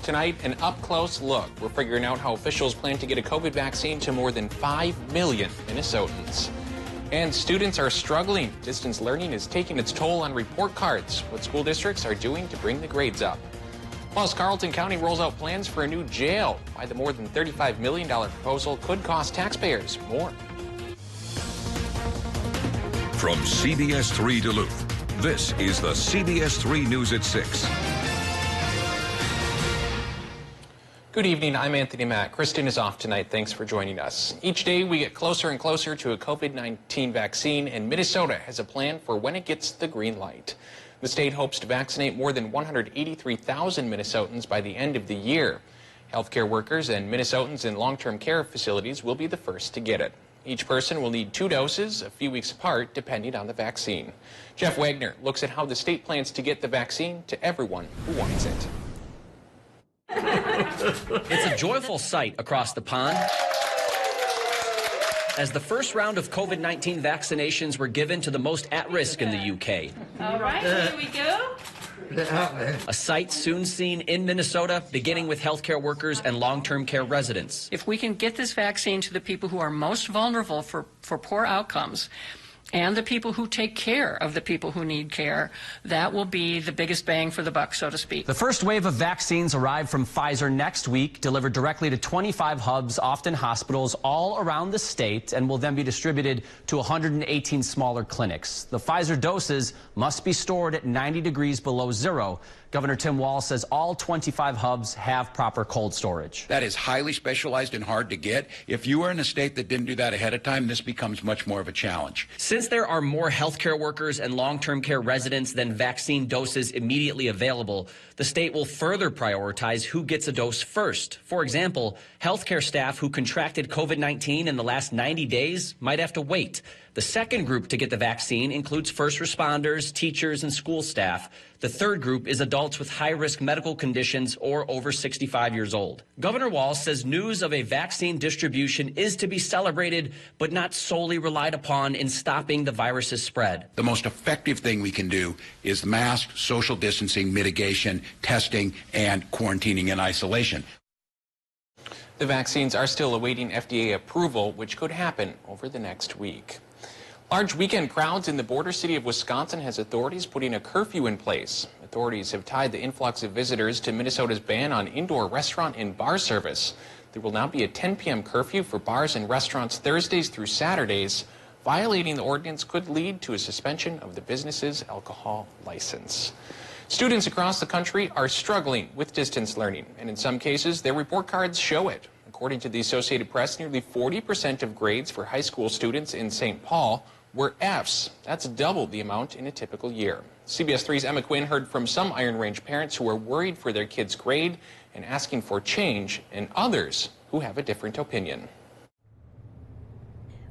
Tonight, an up-close look. We're figuring out how officials plan to get a COVID vaccine to more than 5 million Minnesotans. And students are struggling. Distance learning is taking its toll on report cards. What school districts are doing to bring the grades up. Plus, Carleton County rolls out plans for a new jail. Why the more than $35 million proposal could cost taxpayers more. From CBS3 Duluth, this is the CBS3 News at 6. Good evening, I'm Anthony Mack. Kristen is off tonight. Thanks for joining us. Each day we get closer and closer to a COVID-19 vaccine, and Minnesota has a plan for when it gets the green light. The state hopes to vaccinate more than 183,000 Minnesotans by the end of the year. Healthcare workers and Minnesotans in long-term care facilities will be the first to get it. Each person will need 2 doses a few weeks apart, depending on the vaccine. Jeff Wagner looks at how the state plans to get the vaccine to everyone who wants it. It's a joyful sight across the pond as the first round of COVID-19 vaccinations were given to the most at risk in the UK. All right, here we go. A sight soon seen in Minnesota, beginning with healthcare workers and long-term care residents. If we can get this vaccine to the people who are most vulnerable for poor outcomes, and the people who take care of the people who need care, that will be the biggest bang for the buck, so to speak. The first wave of vaccines arrive from Pfizer next week, delivered directly to 25 hubs, often hospitals, all around the state, and will then be distributed to 118 smaller clinics. The Pfizer doses must be stored at 90 degrees below zero. Governor Tim Walz says all 25 hubs have proper cold storage. That is highly specialized and hard to get. If you are in a state that didn't do that ahead of time, this becomes much more of a challenge. Since there are more healthcare workers and long-term care residents than vaccine doses immediately available, the state will further prioritize who gets a dose first. For example, healthcare staff who contracted COVID-19 in the last 90 days might have to wait. The second group to get the vaccine includes first responders, teachers, and school staff. The third group is adults with high-risk medical conditions or over 65 years old. Governor Walz says news of a vaccine distribution is to be celebrated, but not solely relied upon in stopping the virus's spread. The most effective thing we can do is mask, social distancing, mitigation, testing, and quarantining and isolation. The vaccines are still awaiting FDA approval, which could happen over the next week. Large weekend crowds in the border city of Wisconsin has authorities putting a curfew in place. Authorities have tied the influx of visitors to Minnesota's ban on indoor restaurant and bar service. There will now be a 10 p.m. curfew for bars and restaurants Thursdays through Saturdays. Violating the ordinance could lead to a suspension of the business's alcohol license. Students across the country are struggling with distance learning, and in some cases, their report cards show it. According to the Associated Press, nearly 40% of grades for high school students in St. Paul were Fs. That's double the amount in a typical year. CBS3's Emma Quinn heard from some Iron Range parents who are worried for their kids' grade and asking for change, and others who have a different opinion.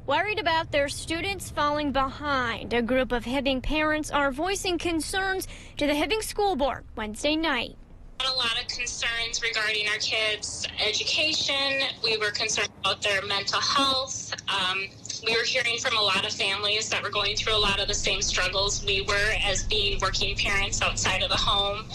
Worried about their students falling behind, a group of Hibbing parents are voicing concerns to the Hibbing School Board Wednesday night. A lot of concerns regarding our kids' education. We were concerned about their mental health. We were hearing from a lot of families that were going through a lot of the same struggles we were as being working parents outside of the home.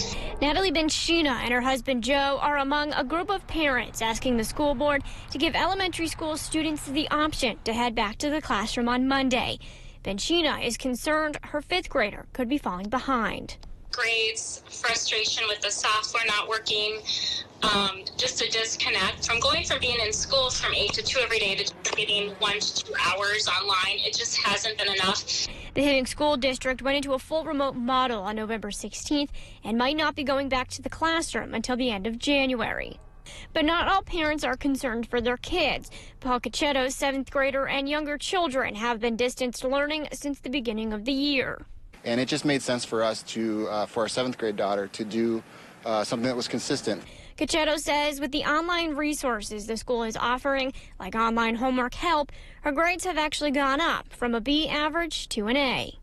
Natalie Benchina and her husband Joe are among a group of parents asking the school board to give elementary school students the option to head back to the classroom on Monday. Benchina is concerned her 5th grader could be falling behind. Grades, frustration with the software not working, just a disconnect from going from being in school from 8 to 2 every day to getting 1 to 2 hours online. It just hasn't been enough. The Hibbing School District went into a full remote model on November 16th and might not be going back to the classroom until the end of January. But not all parents are concerned for their kids. Paul Cacchetto's 7th grader and younger children have been distanced learning since the beginning of the year. And it just made sense for us to, for our 7th grade daughter to do something that was consistent. Cacchetto says with the online resources the school is offering, like online homework help, her grades have actually gone up from a B average to an A.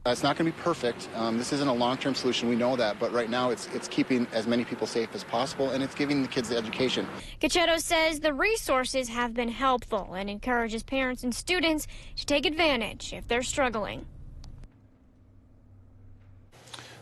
It's not going to be perfect. This isn't a long-term solution. We know that. But right now it's keeping as many people safe as possible, and it's giving the kids the education. Cacchetto says the resources have been helpful and encourages parents and students to take advantage if they're struggling.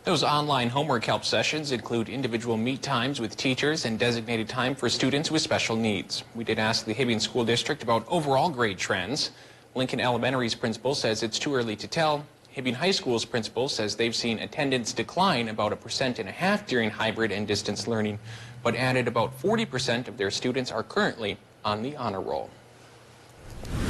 Those online homework help sessions include individual meet times with teachers and designated time for students with special needs. We did ask the Hibbing School District about overall grade trends. Lincoln Elementary's principal says it's too early to tell. Hibbing High School's principal says they've seen attendance decline about 1.5% during hybrid and distance learning, but added about 40% of their students are currently on the honor roll.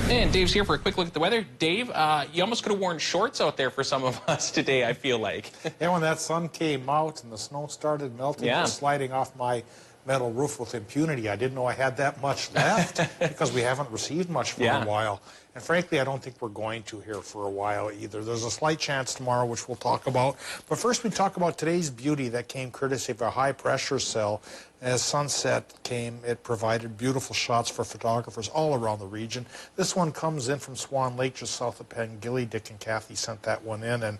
And Dave's here for a quick look at the weather. Dave, you almost could have worn shorts out there for some of us today, I feel like. Yeah, when that sun came out and the snow started melting and sliding off my metal roof with impunity, I didn't know I had that much left because we haven't received much for a while. And frankly, I don't think we're going to here for a while either. There's a slight chance tomorrow, which we'll talk about. But first, we talk about today's beauty that came courtesy of a high-pressure cell. As sunset came, it provided beautiful shots for photographers all around the region. This one comes in from Swan Lake, just south of Pengilly. Dick and Kathy sent that one in. And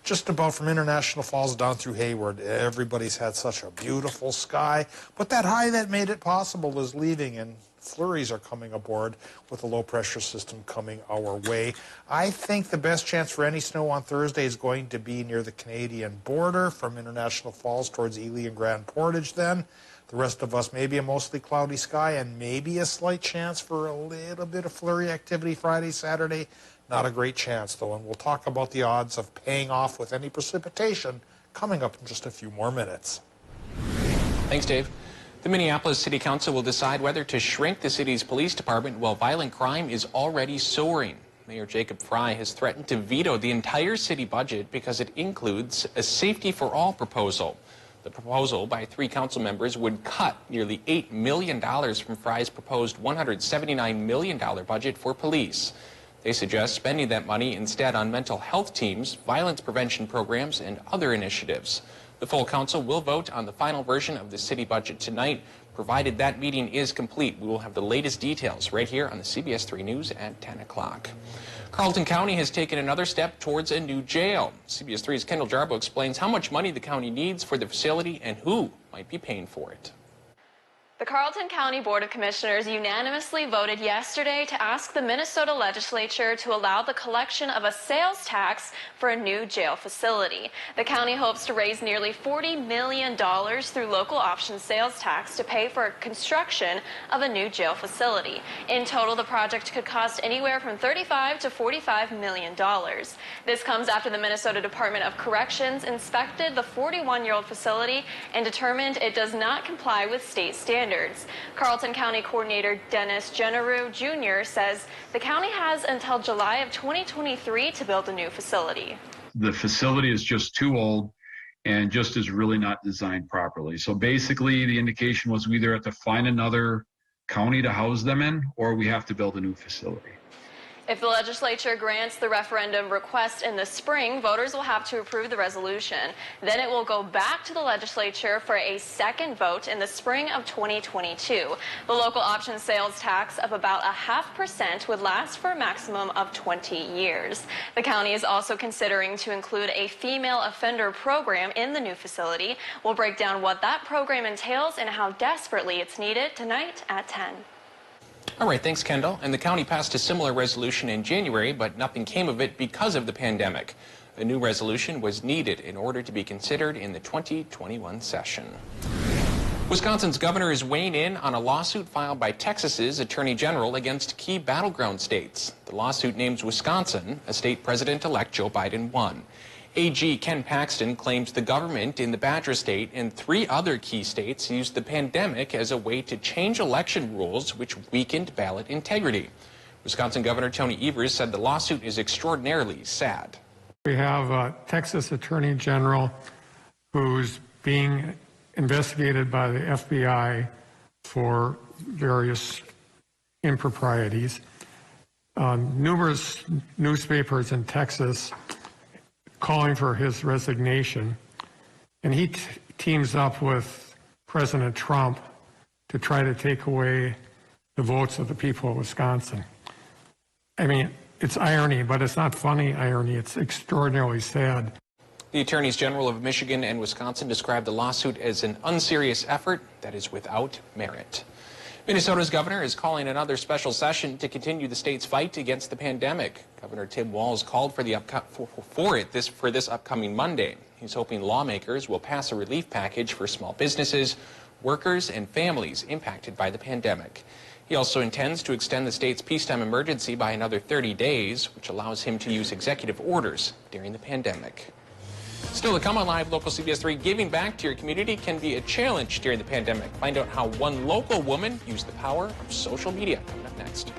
just about from International Falls down through Hayward, everybody's had such a beautiful sky. But that high that made it possible is leaving, and flurries are coming aboard with a low-pressure system coming our way. I think the best chance for any snow on Thursday is going to be near the Canadian border from International Falls towards Ely and Grand Portage then. The rest of us, maybe a mostly cloudy sky and maybe a slight chance for a little bit of flurry activity Friday, Saturday. Not a great chance, though, and we'll talk about the odds of paying off with any precipitation coming up in just a few more minutes. Thanks, Dave. The Minneapolis City Council will decide whether to shrink the city's police department while violent crime is already soaring. Mayor Jacob Fry has threatened to veto the entire city budget because it includes a Safety for All proposal. The proposal by 3 council members would cut nearly $8 million from Fry's proposed $179 million budget for police. They suggest spending that money instead on mental health teams, violence prevention programs, and other initiatives. The full council will vote on the final version of the city budget tonight. Provided that meeting is complete, we will have the latest details right here on the CBS 3 News at 10 o'clock. Carleton County has taken another step towards a new jail. CBS 3's Kendall Jarbo explains how much money the county needs for the facility and who might be paying for it. The Carleton County Board of Commissioners unanimously voted yesterday to ask the Minnesota legislature to allow the collection of a sales tax for a new jail facility. The county hopes to raise nearly $40 million through local option sales tax to pay for construction of a new jail facility. In total, the project could cost anywhere from $35 to $45 million. This comes after the Minnesota Department of Corrections inspected the 41-year-old facility and determined it does not comply with state standards. Carleton County Coordinator Dennis Generu Jr. says the county has until July of 2023 to build a new facility. The facility is just too old and just is really not designed properly. So basically the indication was we either have to find another county to house them in or we have to build a new facility. If the legislature grants the referendum request in the spring, voters will have to approve the resolution. Then it will go back to the legislature for a second vote in the spring of 2022. The local option sales tax of about 0.5% would last for a maximum of 20 years. The county is also considering to include a female offender program in the new facility. We'll break down what that program entails and how desperately it's needed tonight at 10. All right, thanks, Kendall. And the county passed a similar resolution in January, but nothing came of it because of the pandemic. A new resolution was needed in order to be considered in the 2021 session. Wisconsin's governor is weighing in on a lawsuit filed by Texas's attorney general against key battleground states. The lawsuit names Wisconsin, a state President-elect Joe Biden won. AG Ken Paxton claims the government in the Badger State and 3 other key states used the pandemic as a way to change election rules, which weakened ballot integrity. Wisconsin Governor Tony Evers said the lawsuit is extraordinarily sad. We have a Texas Attorney General who's being investigated by the FBI for various improprieties. Numerous newspapers in Texas calling for his resignation, and he teams up with President Trump to try to take away the votes of the people of Wisconsin. I mean, it's irony, but it's not funny irony. It's extraordinarily sad. The Attorneys General of Michigan and Wisconsin described the lawsuit as an unserious effort that is without merit. Minnesota's governor is calling another special session to continue the state's fight against the pandemic. Governor Tim Walz called for this upcoming Monday. He's hoping lawmakers will pass a relief package for small businesses, workers, and families impacted by the pandemic. He also intends to extend the state's peacetime emergency by another 30 days, which allows him to use executive orders during the pandemic. Still to come on Live Local CBS 3, giving back to your community can be a challenge during the pandemic. Find out how one local woman used the power of social media. Coming up next.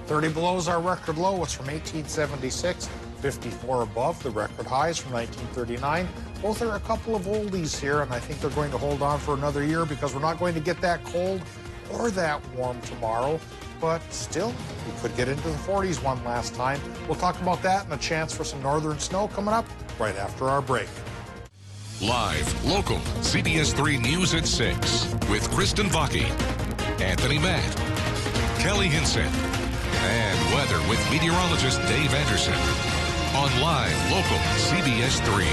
30 below is our record low. It's from 1876. 54 above, the record highs from 1939. Both are a couple of oldies here, and I think they're going to hold on for another year because we're not going to get that cold or that warm tomorrow. But still, we could get into the 40s one last time. We'll talk about that and a chance for some northern snow coming up right after our break. Live, local, CBS 3 News at 6 with Kristen Vaki, Anthony Matt, Kelly Hinson, and weather with meteorologist Dave Anderson on Live, local, CBS 3.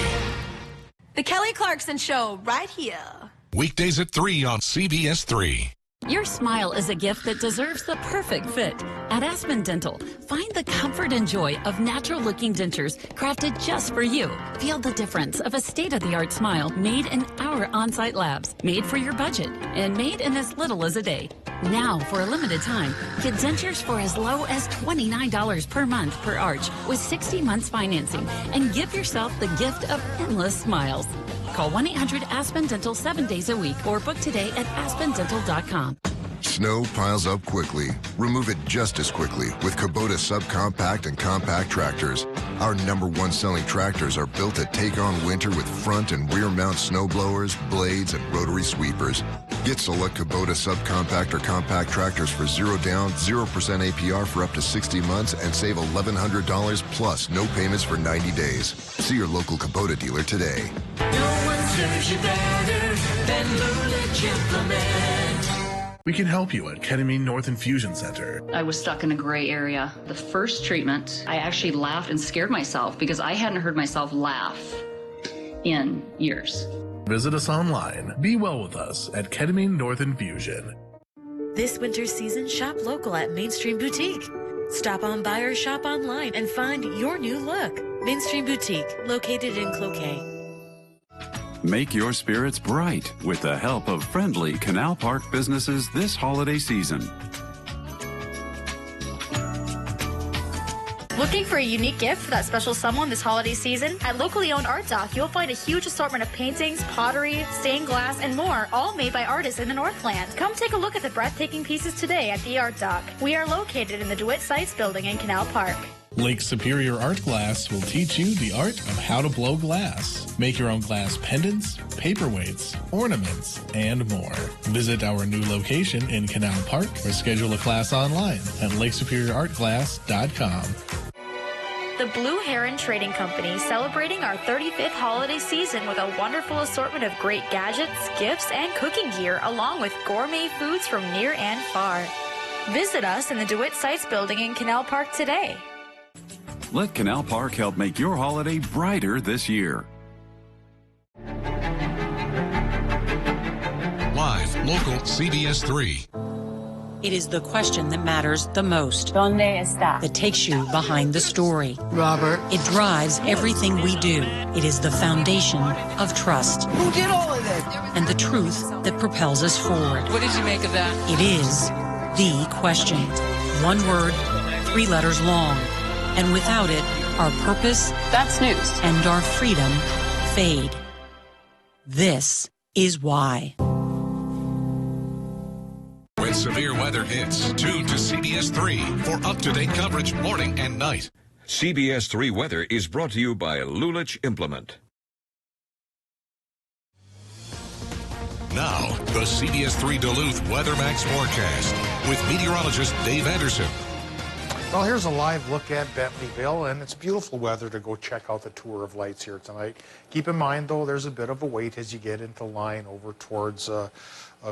The Kelly Clarkson Show right here. Weekdays at 3 on CBS 3. Your smile is a gift that deserves the perfect fit. At Aspen Dental, find the comfort and joy of natural-looking dentures crafted just for you. Feel the difference of a state-of-the-art smile made in our on-site labs, made for your budget, and made in as little as a day. Now, for a limited time, get dentures for as low as $29 per month per arch with 60 months financing, and give yourself the gift of endless smiles. Call 1-800-ASPEN-DENTAL 7 days a week or book today at aspendental.com. Snow piles up quickly. Remove it just as quickly with Kubota subcompact and compact tractors. Our #1 selling tractors are built to take on winter with front and rear mount snow blowers, blades, and rotary sweepers. Get select Kubota subcompact or compact tractors for 0 down, 0% APR for up to 60 months and save $1,100 plus no payments for 90 days. See your local Kubota dealer today. No one serves you better than Lulich Implement. We can help you at Ketamine North Infusion Center. I was stuck in a gray area. The first treatment, I actually laughed and scared myself because I hadn't heard myself laugh in years. Visit us online. Be well with us at Ketamine North Infusion. This winter season, shop local at Mainstream Boutique. Stop on by or shop online and find your new look. Mainstream Boutique, located in Cloquet. Make your spirits bright with the help of friendly Canal Park businesses this holiday season. Looking for a unique gift for that special someone this holiday season? At locally owned Art Dock, you'll find a huge assortment of paintings, pottery, stained glass, and more, all made by artists in the Northland. Come take a look at the breathtaking pieces today at the Art Dock. We are located in the DeWitt Sites building in Canal Park. Lake Superior Art Glass will teach you the art of how to blow glass. Make your own glass pendants, paperweights, ornaments, and more. Visit our new location in Canal Park or schedule a class online at lakesuperiorartglass.com. The Blue Heron Trading Company, celebrating our 35th holiday season with a wonderful assortment of great gadgets, gifts, and cooking gear, along with gourmet foods from near and far. Visit us in the DeWitt Sites building in Canal Park today. Let Canal Park help make your holiday brighter this year. Live, local, CBS 3. It is the question that matters the most. ¿Dónde está? That takes you behind the story. Robert. It drives everything we do. It is the foundation of trust. Who did all of this? And the truth that propels us forward. What did you make of that? It is the question. One word, 3 letters long. And without it, our purpose, that's news, and our freedom fade. This is why. When severe weather hits, tune to CBS 3 for up-to-date coverage morning and night. CBS 3 weather is brought to you by Lulich Implement. Now, the CBS 3 Duluth Weather Max forecast with meteorologist Dave Anderson. Well, here's a live look at Bentleyville, and it's beautiful weather to go check out the Tour of Lights here tonight. Keep in mind, though, there's a bit of a wait as you get into line over towards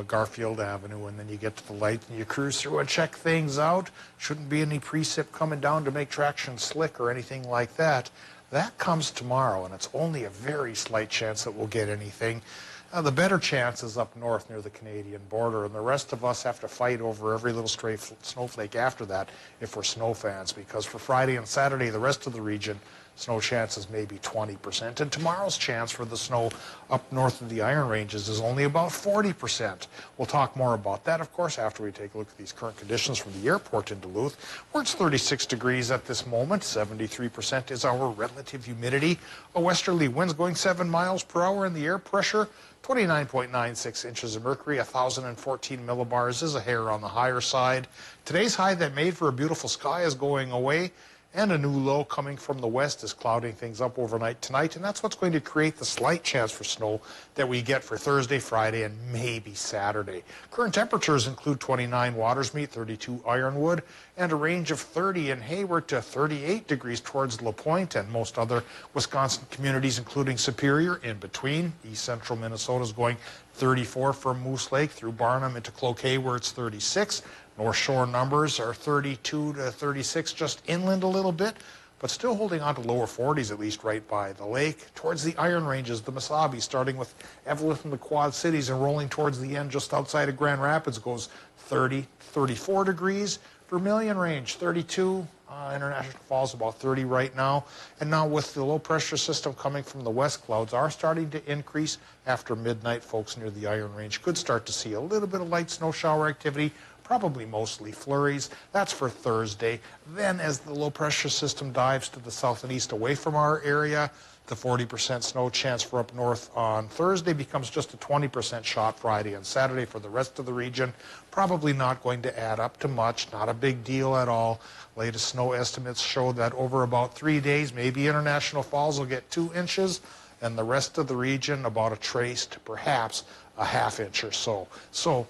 Garfield Avenue, and then you get to the light and you cruise through and check things out. Shouldn't be any precip coming down to make traction slick or anything like that. That comes tomorrow, and it's only a very slight chance that we'll get anything. The better chance is up north near the Canadian border, and the rest of us have to fight over every little stray snowflake after that if we're snow fans, because for Friday and Saturday, the rest of the region, snow chances may be 20%, and tomorrow's chance for the snow up north of the Iron Ranges is only about 40%. We'll talk more about that, of course, after we take a look at these current conditions from the airport in Duluth, where it's 36 degrees at this moment. 73% is our relative humidity. A westerly wind's going 7 miles per hour, and the air pressure 29.96 inches of mercury. 1,014 millibars is a hair on the higher side. Today's high that made for a beautiful sky is going away, and a new low coming from the west is clouding things up overnight tonight, and that's what's going to create the slight chance for snow that we get for Thursday, Friday, and maybe Saturday. Current temperatures include 29 Watersmeet, 32 Ironwood, and a range of 30 in Hayward to 38 degrees towards La Pointe, and most other Wisconsin communities, including Superior, in between. East central Minnesota is going 34 from Moose Lake through Barnum into Cloquet, where it's 36. North Shore numbers are 32 to 36, just inland a little bit, but still holding on to lower 40s, at least right by the lake. Towards the Iron Ranges, the Mesabi, starting with Evelyn and the Quad Cities and rolling towards the end just outside of Grand Rapids, goes 30, 34 degrees. Vermilion Range, 32. International Falls, about 30 right now. And now with the low pressure system coming from the west, clouds are starting to increase. After midnight, folks near the Iron Range could start to see a little bit of light snow shower activity, probably mostly flurries. That's for Thursday. Then as the low pressure system dives to the south and east away from our area, the 40% snow chance for up north on Thursday becomes just a 20% shot Friday and Saturday for the rest of the region. Probably not going to add up to much, not a big deal at all. Latest snow estimates show that over about 3 days, maybe International Falls will get 2 inches, and the rest of the region about a trace to perhaps a ½ inch or so. So,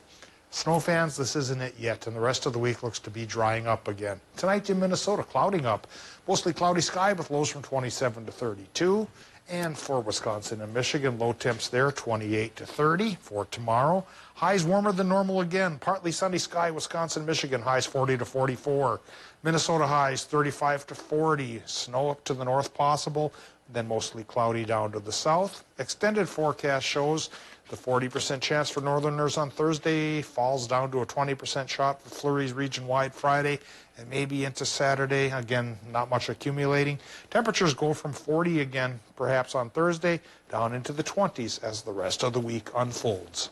snow fans, this isn't it yet, and the rest of the week looks to be drying up again. Tonight in Minnesota, clouding up. Mostly cloudy sky with lows from 27 to 32. And for Wisconsin and Michigan, low temps there, 28 to 30 for tomorrow. Highs warmer than normal again. Partly sunny sky, Wisconsin, Michigan, highs 40 to 44. Minnesota highs 35 to 40. Snow up to the north possible, then mostly cloudy down to the south. Extended forecast shows the 40% chance for northerners on Thursday falls down to a 20% shot for flurries region-wide Friday and maybe into Saturday. Again, not much accumulating. Temperatures go from 40 again, perhaps on Thursday, down into the 20s as the rest of the week unfolds.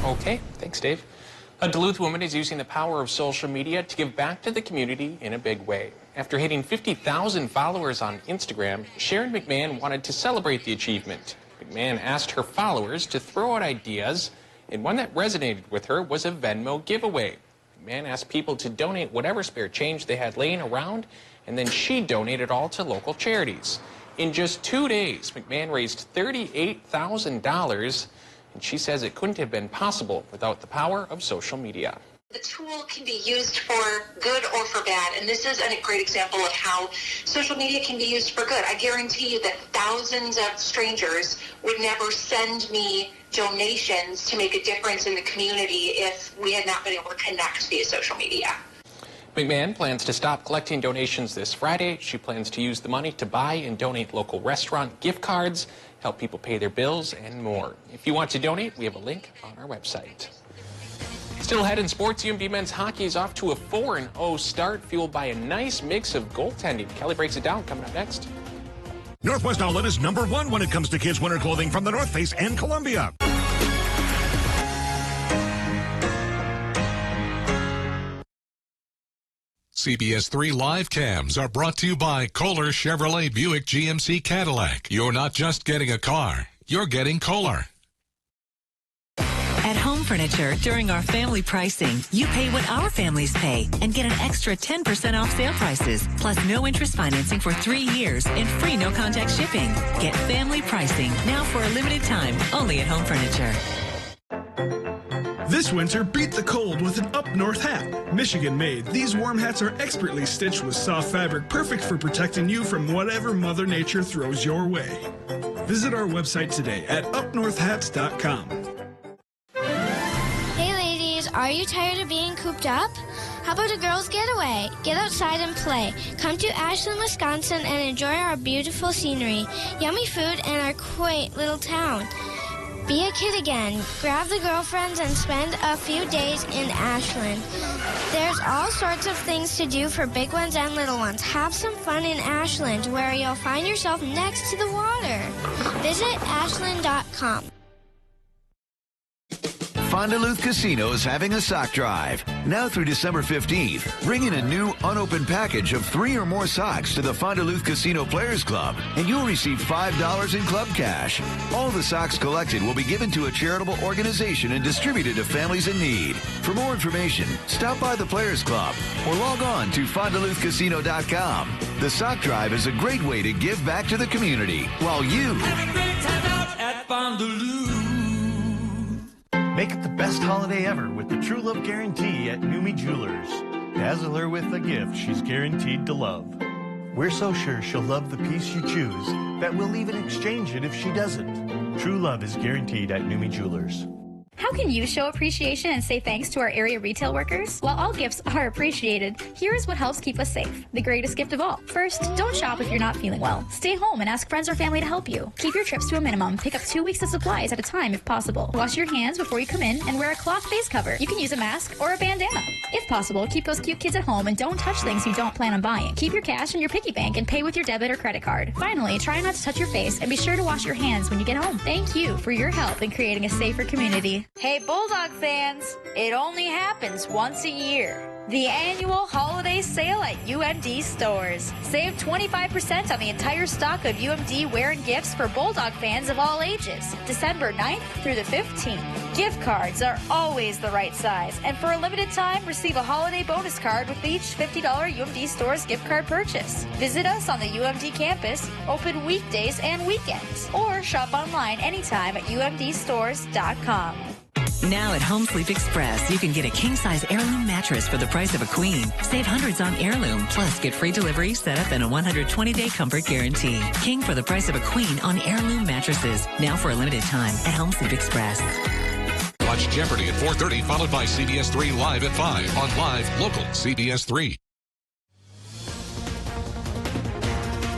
Okay, thanks, Dave. A Duluth woman is using the power of social media to give back to the community in a big way. After hitting 50,000 followers on Instagram, Sharon McMahon wanted to celebrate the achievement. McMahon asked her followers to throw out ideas, and one that resonated with her was a Venmo giveaway. McMahon asked people to donate whatever spare change they had laying around, and then she donated all to local charities. In just 2 days, McMahon raised $38,000, and she says it couldn't have been possible without the power of social media. The tool can be used for good or for bad, and this is a great example of how social media can be used for good. I guarantee you that thousands of strangers would never send me donations to make a difference in the community if we had not been able to connect via social media. McMahon plans to stop collecting donations this Friday. She plans to use the money to buy and donate local restaurant gift cards, help people pay their bills, and more. If you want to donate, we have a link on our website. Still ahead in sports, UMD men's hockey is off to a 4-0 start, fueled by a nice mix of goaltending. Kelly breaks it down, coming up next. Northwest Outlet is #1 when it comes to kids' winter clothing from the North Face and Columbia. CBS3 live cams are brought to you by Kohler Chevrolet Buick GMC Cadillac. You're not just getting a car, you're getting Kohler. At Home Furniture, during our family pricing, you pay what our families pay and get an extra 10% off sale prices, plus no interest financing for 3 years and free no-contact shipping. Get family pricing now for a limited time, only at Home Furniture. This winter, beat the cold with an Up North hat. Michigan made, these warm hats are expertly stitched with soft fabric, perfect for protecting you from whatever Mother Nature throws your way. Visit our website today at upnorthhats.com. Are you tired of being cooped up? How about a girls' getaway? Get outside and play. Come to Ashland, Wisconsin and enjoy our beautiful scenery, yummy food, and our quaint little town. Be a kid again. Grab the girlfriends and spend a few days in Ashland. There's all sorts of things to do for big ones and little ones. Have some fun in Ashland, where you'll find yourself next to the water. Visit ashland.com. Duluth Casino is having a sock drive. Now through December 15th, bring in a new unopened package of 3 or more socks to the Duluth Casino Players Club, and you'll receive $5 in club cash. All the socks collected will be given to a charitable organization and distributed to families in need. For more information, stop by the Players Club or log on to FonduluthCasino.com. The sock drive is a great way to give back to the community while you have a great time out at Fond du Loup. Make it the best holiday ever with the True Love Guarantee at Numi Jewelers. Dazzle her with a gift she's guaranteed to love. We're so sure she'll love the piece you choose that we'll even exchange it if she doesn't. True love is guaranteed at Numi Jewelers. How can you show appreciation and say thanks to our area retail workers? While all gifts are appreciated, here is what helps keep us safe. The greatest gift of all. First, don't shop if you're not feeling well. Stay home and ask friends or family to help you. Keep your trips to a minimum. Pick up 2 weeks of supplies at a time if possible. Wash your hands before you come in and wear a cloth face cover. You can use a mask or a bandana. If possible, keep those cute kids at home and don't touch things you don't plan on buying. Keep your cash in your piggy bank and pay with your debit or credit card. Finally, try not to touch your face and be sure to wash your hands when you get home. Thank you for your help in creating a safer community. Hey, Bulldog fans, it only happens once a year. The annual holiday sale at UMD stores. Save 25% on the entire stock of UMD wear and gifts for Bulldog fans of all ages. December 9th through the 15th. Gift cards are always the right size, and for a limited time, receive a holiday bonus card with each $50 UMD stores gift card purchase. Visit us on the UMD campus, open weekdays and weekends, or shop online anytime at umdstores.com. Now at Home Sleep Express, you can get a king-size heirloom mattress for the price of a queen. Save hundreds on heirloom, plus get free delivery, setup, and a 120-day comfort guarantee. King for the price of a queen on heirloom mattresses. Now for a limited time at Home Sleep Express. Watch Jeopardy at 4:30, followed by CBS3 Live at 5 on Live Local CBS3.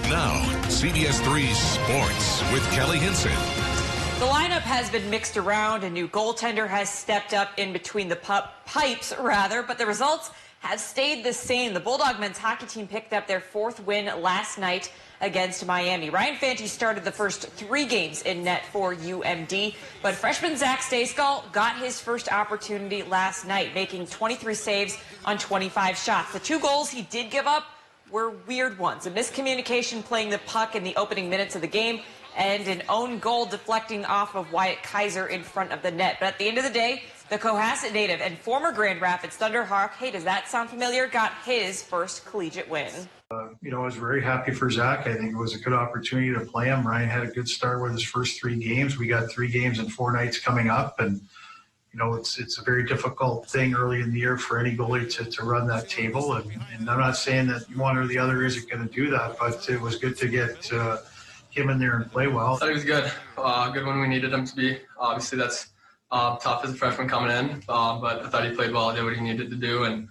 Now, CBS3 Sports with Kelly Hinson. The lineup has been mixed around. A new goaltender has stepped up in between the pipes, but the results have stayed the same. The Bulldog men's hockey team picked up their 4th win last night against Miami. Ryan Fanti started the first 3 games in net for UMD, but freshman Zach Stayskal got his first opportunity last night, making 23 saves on 25 shots. The 2 goals he did give up were weird ones. A miscommunication playing the puck in the opening minutes of the game, and an own goal deflecting off of Wyatt Kaiser in front of the net. But at the end of the day, the Cohasset native and former Grand Rapids Thunderhawk, hey, does that sound familiar, got his first collegiate win. I was very happy for Zach. I think it was a good opportunity to play him. Ryan had a good start with his first 3 games. We got 3 games in 4 nights coming up, and it's a very difficult thing early in the year for any goalie to run that table. And I'm not saying that one or the other isn't going to do that, but it was good to get him in there and play well. I thought he was good. Good when we needed him to be. Obviously, that's tough as a freshman coming in, but I thought he played well, did what he needed to do, and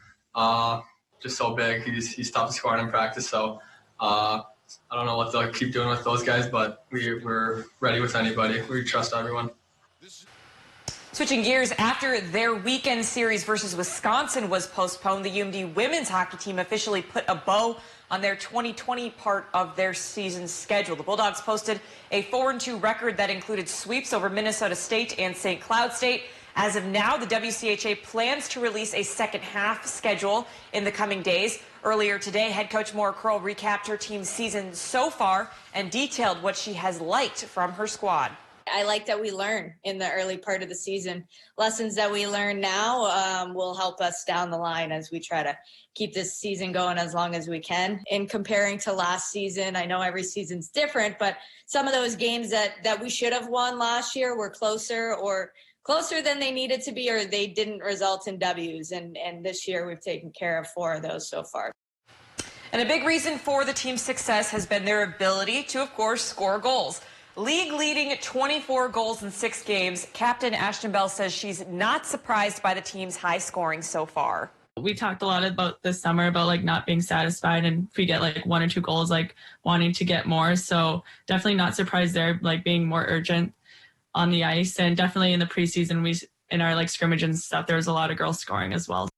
just so big. He's tough to score in practice, so I don't know what they'll keep doing with those guys, but we're ready with anybody. We trust everyone. Switching gears, after their weekend series versus Wisconsin was postponed, the UMD women's hockey team officially put a bow on their 2020 part of their season schedule. The Bulldogs posted a 4-2 record that included sweeps over Minnesota State and St. Cloud State. As of now, the WCHA plans to release a second half schedule in the coming days. Earlier today, head coach Maura Kroll recapped her team's season so far and detailed what she has liked from her squad. I like that we learn in the early part of the season. Lessons that we learn now will help us down the line as we try to keep this season going as long as we can. In comparing to last season, I know every season's different, but some of those games that we should have won last year were closer than they needed to be, or they didn't result in W's. And this year we've taken care of 4 of those so far. And a big reason for the team's success has been their ability to, of course, score goals. League-leading 24 goals in 6 games, Captain Ashton Bell says she's not surprised by the team's high scoring so far. We talked a lot about this summer about not being satisfied, and if we get 1 or 2 goals, wanting to get more. So definitely not surprised there, being more urgent. on the ice. And definitely in the preseason, in our like scrimmage and stuff, there was a lot of girls scoring as well.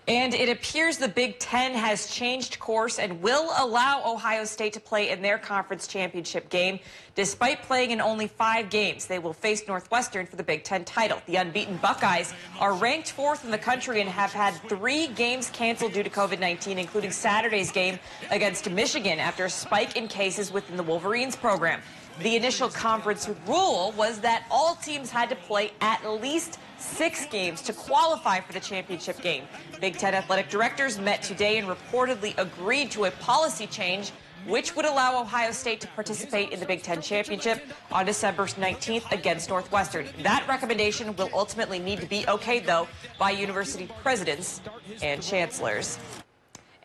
And it appears the Big Ten has changed course and will allow Ohio State to play in their conference championship game. Despite playing in only 5 games, they will face Northwestern for the Big Ten title. The unbeaten Buckeyes are ranked 4th in the country and have had 3 games canceled due to COVID-19, including Saturday's game against Michigan after a spike in cases within the Wolverines program. The initial conference rule was that all teams had to play at least 6 games to qualify for the championship game. Big Ten athletic directors met today and reportedly agreed to a policy change which would allow Ohio State to participate in the Big Ten championship on December 19th against Northwestern. That recommendation will ultimately need to be okayed, though, by university presidents and chancellors.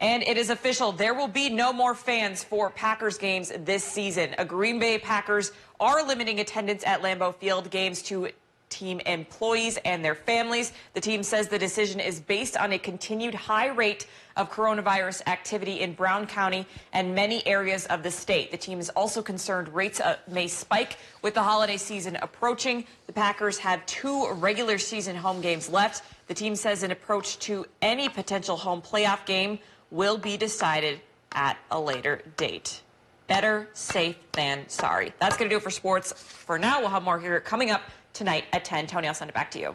And it is official, there will be no more fans for Packers games this season. Green Bay Packers are limiting attendance at Lambeau Field games to team employees and their families. The team says the decision is based on a continued high rate of coronavirus activity in Brown County and many areas of the state. The team is also concerned rates may spike with the holiday season approaching. The Packers have 2 regular season home games left. The team says an approach to any potential home playoff game will be decided at a later date. Better safe than sorry. That's going to do it for sports. For now, we'll have more here coming up tonight at 10. Tony, I'll send it back to you.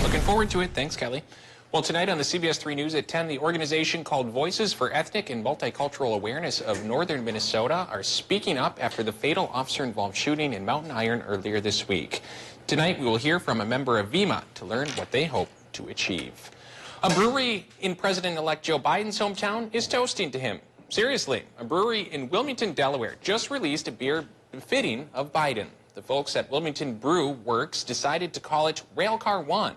Looking forward to it. Thanks, Kelly. Well, tonight on the CBS3 News at 10, the organization called Voices for Ethnic and Multicultural Awareness of Northern Minnesota are speaking up after the fatal officer-involved shooting in Mountain Iron earlier this week. Tonight, we will hear from a member of VEMA to learn what they hope to achieve. A brewery in President-elect Joe Biden's hometown is toasting to him. Seriously, a brewery in Wilmington, Delaware just released a beer befitting of Biden. The folks at Wilmington Brew Works decided to call it Railcar One.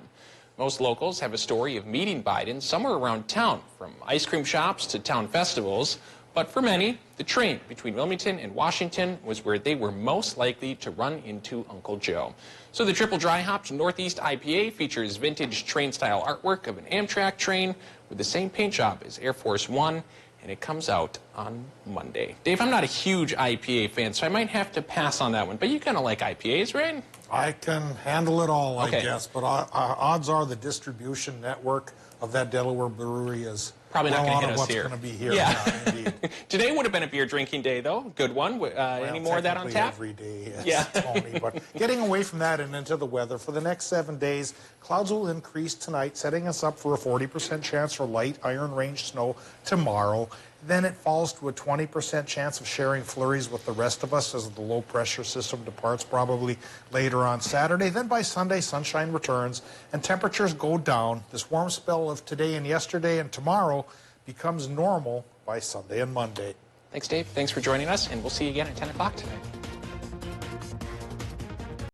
Most locals have a story of meeting Biden somewhere around town, from ice cream shops to town festivals. But for many, the train between Wilmington and Washington was where they were most likely to run into Uncle Joe. So the triple dry hopped Northeast IPA features vintage train-style artwork of an Amtrak train with the same paint job as Air Force One, and it comes out on Monday. Dave, I'm not a huge IPA fan, so I might have to pass on that one. But you kind of like IPAs, right? I can handle it all, Okay. I guess. But odds are the distribution network of that Delaware brewery is Probably not going to hit us here. What's going to be here. Yeah. Indeed. Today would have been a beer drinking day, though. Good one. Any more of that on tap? Every day, yes, Yeah. Tony. But getting away from that and into the weather, for the next 7 days, clouds will increase tonight, setting us up for a 40% chance for light iron range snow tomorrow. Then it falls to a 20% chance of sharing flurries with the rest of us as the low pressure system departs probably later on Saturday. Then by Sunday, sunshine returns and temperatures go down. This warm spell of today and yesterday and tomorrow becomes normal by Sunday and Monday. Thanks, Dave. Thanks for joining us, and we'll see you again at 10 o'clock tonight.